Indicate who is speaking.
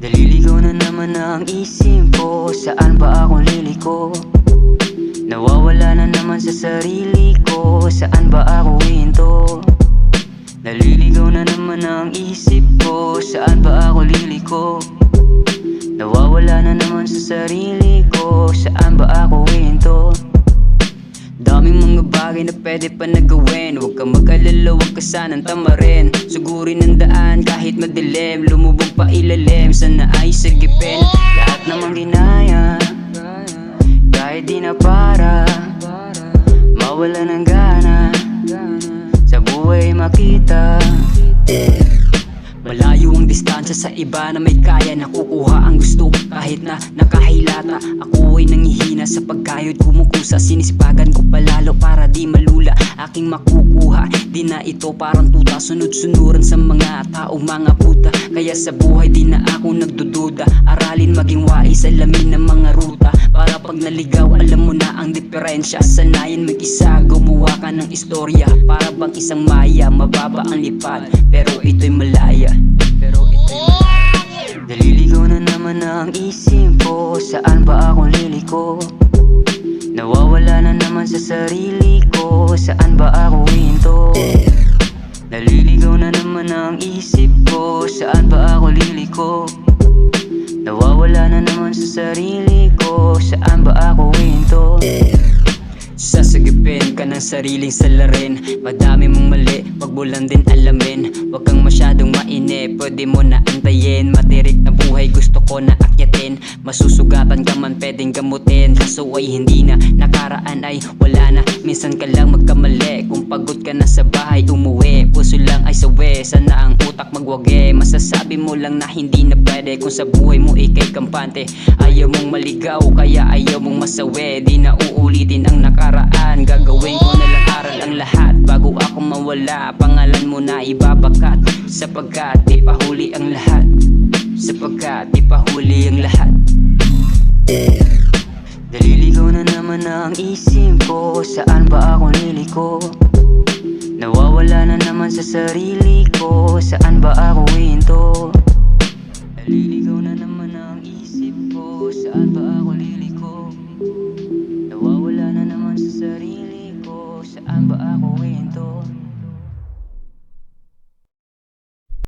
Speaker 1: Naliligaw na naman ang isip ko, saan ba ako liliko? Nawawala na naman sa sarili ko, saan ba ako hinto? Naliligaw na naman ang isip ko, saan ba ako liliko? Nawawala na naman sa sarili ko, saan ba ako hinto? Daming mga bagay na pwede pa na gawin. Huwag kang mag-alala, huwag ka sanang tamarin. Sugurin ang daan kahit madilim, lumubog pa ilalim, sana ay sagipin. Lahat namang ginaya, kahit di na para mawala ng gana, sa buhay makita. Malayo ang distansya sa iba na may kaya nakukuha ang gusto. Kahit na nakahilata, ako ay nangihina sa pagkayod kumukusa. Sinisipagan ko palalo para di malula aking makukuha. Di na ito parang tuta, sunod-sunuran sa mga taong mga puta. Kaya sa buhay di na ako nagdududa, aralin maging wais, alamin ng mga ruta. Para pag naligaw alam mo na ang diferensya. Sanayin mag-isa, gumawa ka ng istorya. Para bang isang maya, mababa ang lipad, pero ito'y malaya. Naliligaw na naman ang isip ko, saan ba ako liliko? Nawawala na naman sa sarili ko, saan ba ako hinto? Naliligaw na naman ang isip ko, saan ba ako liliko? Nawawala na naman sa sarili ko, saan ba ako hinto? Sasagipin ka ng sariling salarin, madami mong mali, wag mo lang din alamin. Wag kang masyadong mainip, pwede mo na antayin. Matirik na buhay gusto ko na akyatin. Masusugatan ka man pwedeng gamutin, kaso ay hindi na, nakaraan ay wala na. Minsan ka lang magkamali, kung pagod ka na sa bahay umuwi. Puso lang ay sawi, sana ang utak magwagi. Masasabi mo lang na hindi na pwede kung sa buhay mo ikay kampante. Ayaw mong maligaw, kaya ayaw mong masawi. Di na uulitin ang nakaraan, gagawin ko na lang aral ang lahat. Bago ako mawala, pangalan mo na ibabakat. Sapagkat di pa huli ang lahat, sapagkat di pa huli ang lahat. Naliligaw na naman ang isip ko, saan ba ako liliko? Nawawala na naman sa sarili ko, saan ba ako hinto?